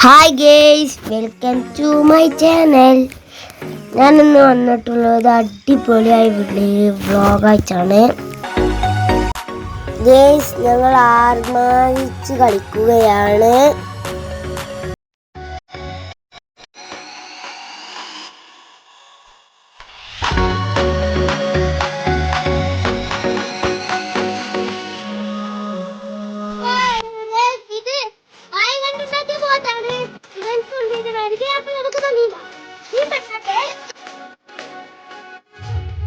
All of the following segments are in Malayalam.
Hi guys, welcome to my channel. ഞാനിന്ന് വന്നിട്ടുള്ളത് അടിപൊളിയായി വ്ളോഗായിട്ടാണ്. ഗേയ്സ്, ഞങ്ങൾ ആർമാനിച്ച് കളിക്കുകയാണ്.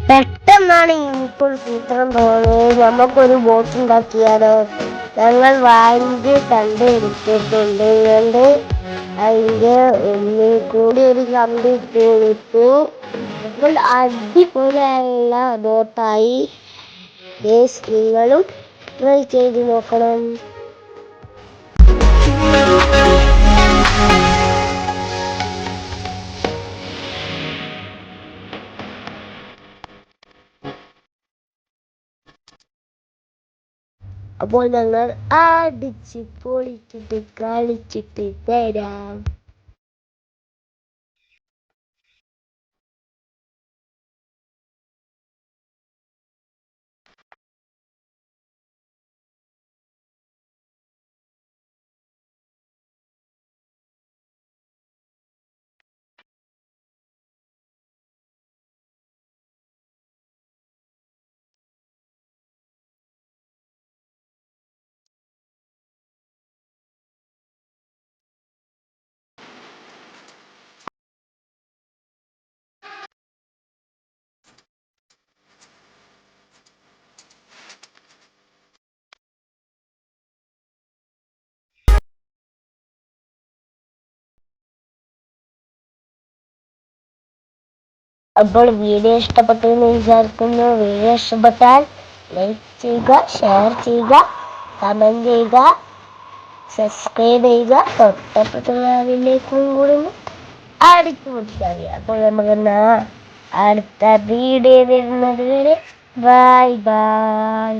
പെട്ടെന്നാണ് ഇപ്പോൾ ചിത്രം തോന്നിയത്. നമുക്കൊരു ബോട്ട് ഉണ്ടാക്കിയാലോ? ഞങ്ങൾ വാങ്ങി കണ്ടെടുത്തിട്ടുണ്ട്. അതിൻ്റെ ഉള്ളിൽ കൂടി ഒരു കമ്പി ഇട്ടു. അപ്പോൾ അടിപൊളിയായുള്ള ബോട്ടായി. നിങ്ങളും ട്രൈ ചെയ്ത് നോക്കണം. അപ്പോൾ ഞങ്ങൾ അടിച്ച് പൊളിച്ചിട്ട് കളിച്ചിട്ട് തരാം. അപ്പോൾ വീഡിയോ ഇഷ്ടപ്പെട്ടെന്ന് വിചാരിക്കുന്നു. വീഡിയോ ഇഷ്ടപ്പെട്ടാൽ ലൈക്ക് ചെയ്യുക, ഷെയർ ചെയ്യുക, കമൻറ്റ് ചെയ്യുക, സബ്സ്ക്രൈബ് ചെയ്യുക. തൊട്ടപ്പുറത്തുള്ള ബെല്ലേക്കും കൂടി അടിച്ചു പൊട്ടിക്കുക. അപ്പോൾ നമുക്ക് അടുത്ത വീഡിയോ വരുന്നത് വരെ ബൈ ബൈ.